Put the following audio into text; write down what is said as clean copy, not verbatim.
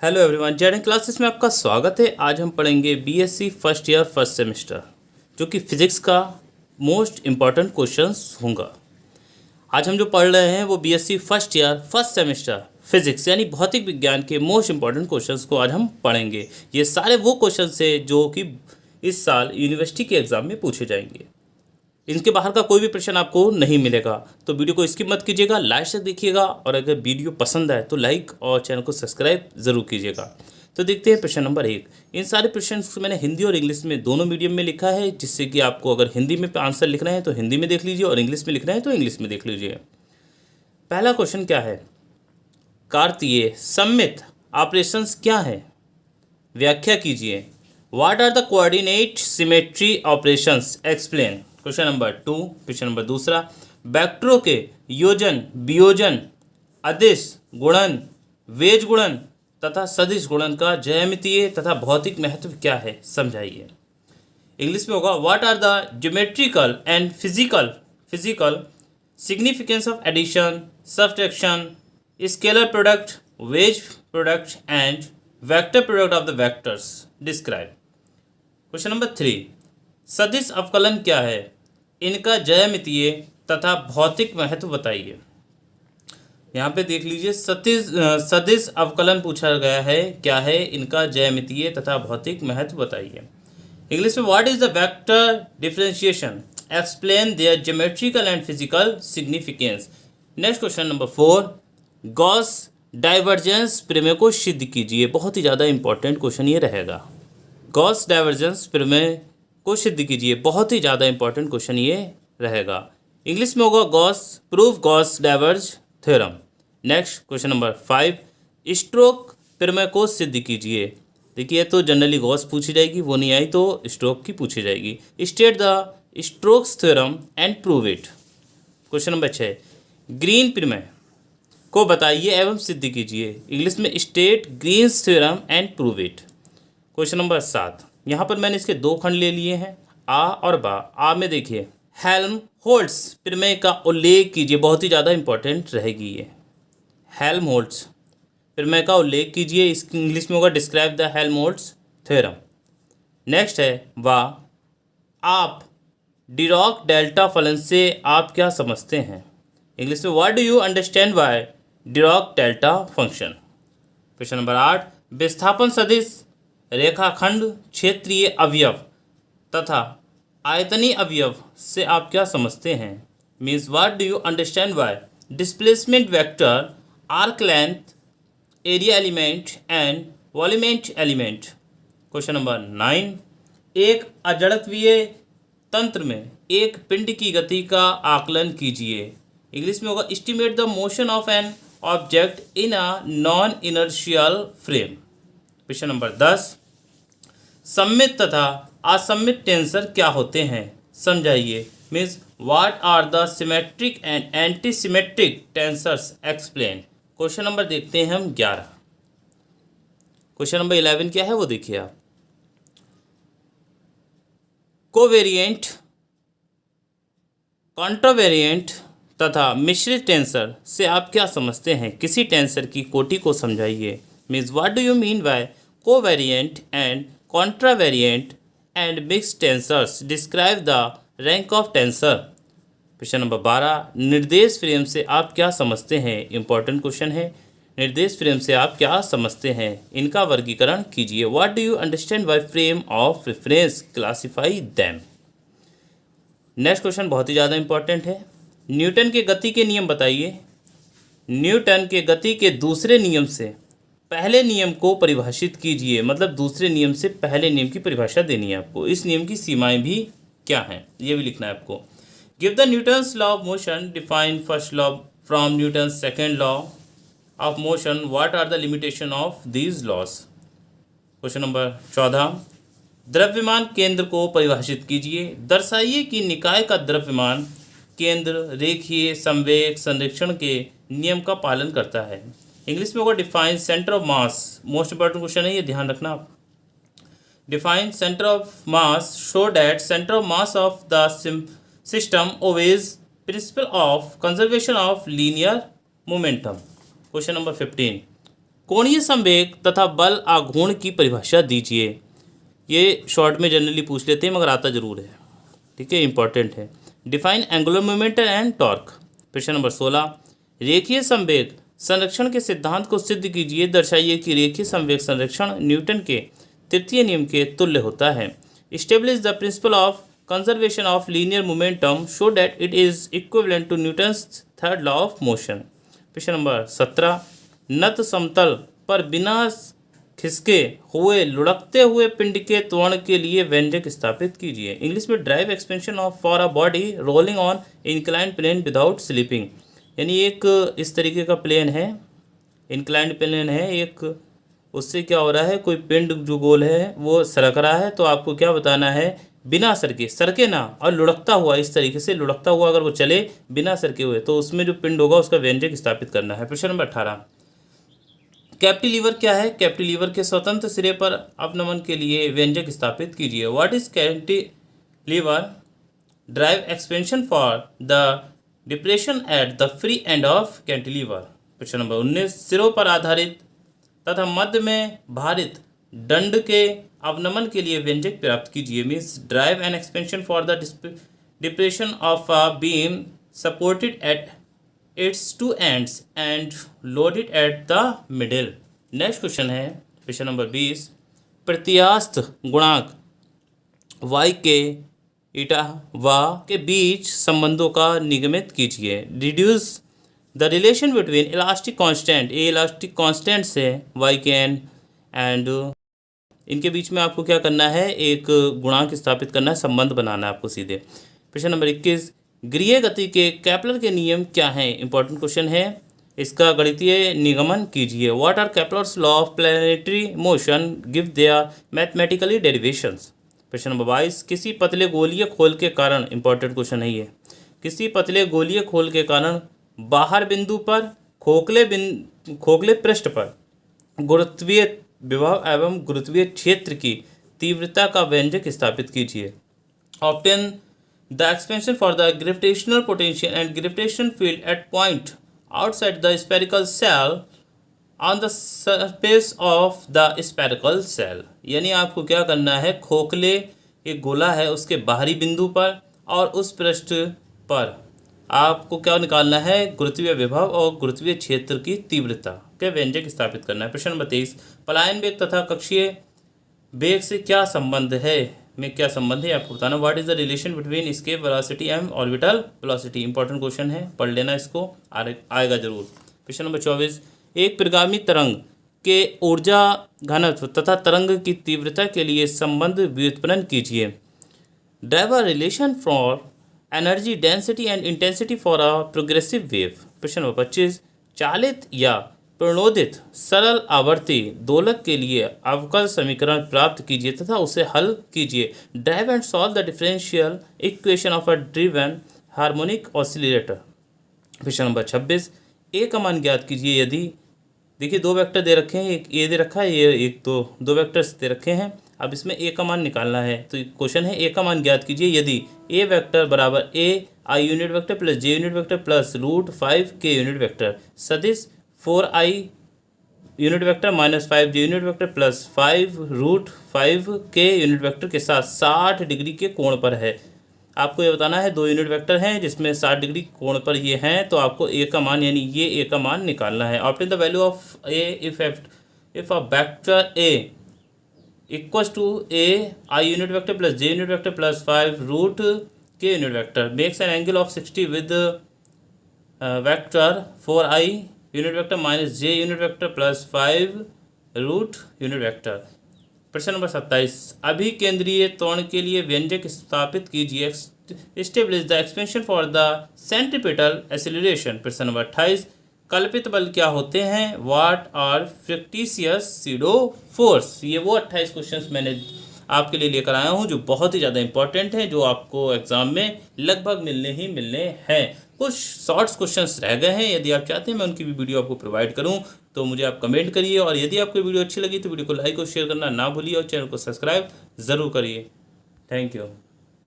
Hello everyone, Z classes में आपका स्वागत है। आज हम पढ़ेंगे BSc first year first semester, जो कि फिजिक्स का मोस्ट इम्पॉर्टेंट क्वेश्चंस होगा। आज हम जो पढ़ रहे हैं वो BSc first year first semester physics यानी भौतिक विज्ञान के मोस्ट इम्पॉर्टेंट क्वेश्चंस को आज हम पढ़ेंगे। ये सारे वो क्वेश्चंस है जो कि इस साल यूनिवर्सिटी के एग्ज़ाम में पूछे जाएंगे। इनके बाहर का कोई भी प्रश्न आपको नहीं मिलेगा, तो वीडियो को स्किप मत कीजिएगा, लास्ट तक देखिएगा। और अगर वीडियो पसंद आए तो लाइक और चैनल को सब्सक्राइब ज़रूर कीजिएगा। तो देखते हैं प्रश्न नंबर 1। इन सारे प्रश्न मैंने हिंदी और इंग्लिश में दोनों मीडियम में लिखा है, जिससे कि आपको अगर हिंदी में आंसर लिखना है तो हिंदी में देख लीजिए और इंग्लिश में लिखना है तो इंग्लिश में देख लीजिए। पहला क्वेश्चन क्या है? कार्तीय सममित ऑपरेशंस क्या है? व्याख्या कीजिए। What are the coordinate symmetry operations? Explain. Question number 2। Question number दूसरा, वेक्टरों के योजन, वियोजन, अदिश गुणन, वेज गुणन तथा सदिश गुणन का ज्यामितीय तथा भौतिक महत्व क्या है? समझाइए। इंग्लिश में होगा, what are the geometrical and physical significance of addition, subtraction, scalar product, wedge product and vector product of the vectors? Describe. Question number 3, सदिश अवकलन क्या है? इनका ज्यामितीय तथा भौतिक महत्व बताइए। यहाँ पे देख लीजिए, सदिश अवकलन पूछा गया है, क्या है? इनका ज्यामितीय तथा भौतिक महत्व बताइए। इंग्लिश में, what is the vector differentiation? Explain their geometrical and physical significance. Next question number 4, Gauss divergence प्रमेय को सिद्ध कीजिए। बहुत ही ज़्यादा इंपॉर्टेंट क्वेश्चन ये रहेगा। गॉस डाइवर्जेंस प्रमेय को सिद्ध कीजिए, बहुत ही ज़्यादा इंपॉर्टेंट क्वेश्चन ये रहेगा। इंग्लिश में होगा, proof Gauss diverge theorem. Next question number 5, stroke प्रमेय को सिद्ध कीजिए। देखिए, तो जनरली गॉस पूछी जाएगी, वो नहीं आई तो स्ट्रोक की पूछी जाएगी। State the strokes theorem and prove it. Question number 6, Green प्रमेय को बताइए एवं सिद्ध कीजिए। इंग्लिश में, state Green's theorem and prove it. Question number 7, यहाँ पर मैंने इसके दो खंड ले लिए हैं, आ और बा। आ में देखिए, हेल्महोल्ट्ज़ प्रमेय का उल्लेख कीजिए। बहुत ही ज़्यादा इंपॉर्टेंट रहेगी ये। हेल्महोल्ट्ज़ प्रमेय का उल्लेख कीजिए। इस इंग्लिश में होगा, describe the Helmholtz theorem. Next है वाह, आप डिरॉक डेल्टा फलन से आप क्या समझते हैं? इंग्लिश में, what do you understand by Dirac delta function? Question number 8, विस्थापन सदिश, रेखाखंड, क्षेत्रीय अवयव तथा आयतनीय अवयव से आप क्या समझते हैं? Means, what do you understand by displacement vector, arc length, area element and volume element? Question number 9, एक अजड़त्वीय तंत्र में एक पिंड की गति का आकलन कीजिए। इंग्लिश में होगा, estimate the motion of an object in a non inertial frame. Question number 10, सममित तथा असममित टेंसर क्या होते हैं? समझाइए। Means, what are the symmetric and anti symmetric tensors? Explain. Question number देखते हैं हम 11। क्वेश्चन नंबर 11 क्या है वो देखिए आप। कोवेरिएंट, कॉन्ट्रावेरिएंट तथा मिश्रित टेंसर से आप क्या समझते हैं? किसी टेंसर की कोटि को समझाइए। Means, what do you mean by covariant and contravariant and mixed tensors? Describe the rank of tensor. Question number 12, निर्देश फ्रेम से आप क्या समझते हैं? इंपॉर्टेंट क्वेश्चन है। निर्देश फ्रेम से आप क्या समझते हैं? इनका वर्गीकरण कीजिए। What do you understand by frame of reference? Classify them. Next question बहुत ही ज़्यादा इंपॉर्टेंट है। न्यूटन के गति के नियम बताइए। न्यूटन के गति के दूसरे नियम से पहले नियम को परिभाषित कीजिए। मतलब दूसरे नियम से पहले नियम की परिभाषा देनी है आपको। इस नियम की सीमाएं भी क्या हैं ये भी लिखना है आपको। Give the Newton's law of motion, define first law from Newton's second law of motion, what are the limitation of these laws? Question number 14, द्रव्यमान केंद्र को परिभाषित कीजिए। दर्शाइए कि निकाय का द्रव्यमान केंद्र रेखीय संवेग संरक्षण के नियम का पालन करता है। इंग्लिश में होगा, define centre of mass. Most important question है ये, ध्यान रखना आप। Define centre of mass, show that centre of mass of the system obeys principle of conservation of linear momentum. Question number 15, कोणीय संवेग तथा बल आघूर्ण की परिभाषा दीजिए। ये शॉर्ट में जनरली पूछ लेते हैं मगर आता जरूर है, ठीक है, इंपॉर्टेंट है। Define angular momentum and torque. प्रश्न नंबर 16, रेखीय संवेग संरक्षण के सिद्धांत को सिद्ध कीजिए। दर्शाइए कि रेखीय संवेग संरक्षण न्यूटन के तृतीय नियम के तुल्य होता है। Establish the principle of conservation of linear momentum, show that it is equivalent to Newton's third law of motion। प्रश्न नंबर 17, नत समतल पर बिना खिसके हुए लुढ़कते हुए पिंड के त्वरण के लिए व्यंजक स्थापित कीजिए। इंग्लिश में drive expansion of for a body rolling on inclined plane without slipping. यानी एक इस तरीके का प्लेन है, इंक्लाइंड प्लेन है एक, उससे क्या हो रहा है, कोई पिंड जो गोल है वो सरक रहा है, तो आपको क्या बताना है, बिना सरके ना, और लुढ़कता हुआ, इस तरीके से लुढ़कता हुआ अगर वो चले बिना सरके हुए तो उसमें जो पिंड होगा उसका व्यंजक स्थापित करना है। प्रश्न नंबर 18, कैप्टिलीवर क्या है। कैप्टिलीवर के स्वतंत्र सिरे पर अपनमन के लिए व्यंजक स्थापित कीजिए। What is cantilever. Drive expansion for the depression at the free end of cantilever. प्रश्न नंबर 19, सिरों पर आधारित तथा मध्य में भारित दंड के अवनमन के लिए व्यंजक प्राप्त कीजिए। Means drive and expansion for the depression of a beam supported at its two ends and loaded at the middle. Next question है क्वेश्चन नंबर 20, प्रत्यास्थ गुणांक y के ईटा व के बीच संबंधों का निगमित कीजिए। Reduce the relation between elastic constant, A elastic constant से वाई के एन एंड इनके बीच में आपको क्या करना है, एक गुणांक स्थापित करना है, संबंध बनाना है आपको सीधे। प्रश्न नंबर 21, गृहीय गति के केपलर के नियम क्या हैं। इंपॉर्टेंट क्वेश्चन है, इसका गणितीय निगमन कीजिए। What are Kepler's law of planetary motion, give their mathematically derivations. प्रश्न नंबर 22, किसी पतले गोलीय खोल के कारण, इंपॉर्टेंट क्वेश्चन है ये, किसी पतले गोलीय खोल के कारण बाहर बिंदु पर खोखले पृष्ठ पर गुरुत्वीय विभव एवं गुरुत्वीय क्षेत्र की तीव्रता का व्यंजक स्थापित कीजिए। Obtain the expansion for the gravitational potential and gravitation field at point outside the spherical shell on the surface of the spherical shell. यानी आपको क्या करना है, खोखले एक गोला है उसके बाहरी बिंदु पर और उस पृष्ठ पर आपको क्या निकालना है, गुरुत्वीय विभव और गुरुत्वीय क्षेत्र की तीव्रता के व्यंजक स्थापित करना है। प्रश्न नंबर 23, पलायन वेग तथा कक्षीय वेग से क्या संबंध है, में क्या संबंध है आपको बताना। What is the relation between escape velocity and orbital velocity. Important question है, पढ़ लेना इसको, आएगा जरूर। प्रश्न नंबर 24, एक परिगामी तरंग के ऊर्जा घनत्व तथा तरंग की तीव्रता के लिए संबंध व्युत्पन्न कीजिए। Drive a relation for energy density and intensity for a progressive wave. प्रश्न नंबर 25, चालित या प्रणोदित सरल आवर्ती दोलक के लिए अवकल समीकरण प्राप्त कीजिए तथा उसे हल कीजिए। Drive and solve the differential equation of a driven harmonic oscillator. प्रश्न नंबर 26, ए का मान ज्ञात कीजिए यदि, देखिए दो वेक्टर दे रखे हैं, एक ए दे रखा है, ये एक दो वेक्टर्स दे रखे हैं। अब इसमें ए का मान निकालना है, तो क्वेश्चन है ए का मान ज्ञात कीजिए यदि ए वेक्टर बराबर a i unit vector plus j unit vector plus root 5 k unit vector सदिश 4i unit vector minus 5 j unit vector plus 5 root 5 k unit vector के साथ 60 डिग्री के कोण पर है। आपको ये बताना है, दो यूनिट वेक्टर हैं जिसमें 60 डिग्री कोण पर ये हैं, तो आपको ए का मान यानी ये ए का मान निकालना है। Obtain the value of a if a vector a equals to a i unit vector plus j unit vector plus 5 root k unit vector makes an angle of 60 with vector 4i unit vector minus j unit vector plus 5 root unit vector. प्रश्न number 27, अभी केंद्रीय त्वरण के लिए व्यंजक स्थापित कीजिए। Establish the expansion for the centripetal acceleration. प्रश्न नंबर 28, कल्पित बल क्या होते हैं। What are fictitious pseudo force. ये वो 28 क्वेश्चंस मैंने आपके लिए लेकर आया हूँ जो बहुत ही ज़्यादा इंपॉर्टेंट हैं, जो आपको एग्जाम में लगभग मिलने हैं। कुछ शॉर्ट्स क्वेश्चंस रह गए हैं, यदि आप चाहते हैं मैं उनकी भी वीडियो आपको प्रोवाइड करूं तो मुझे आप कमेंट करिए, और यदि आपको वीडियो अच्छी लगी तो वीडियो को लाइक और शेयर करना ना भूलिए और चैनल को सब्सक्राइब ज़रूर करिए। Thank you.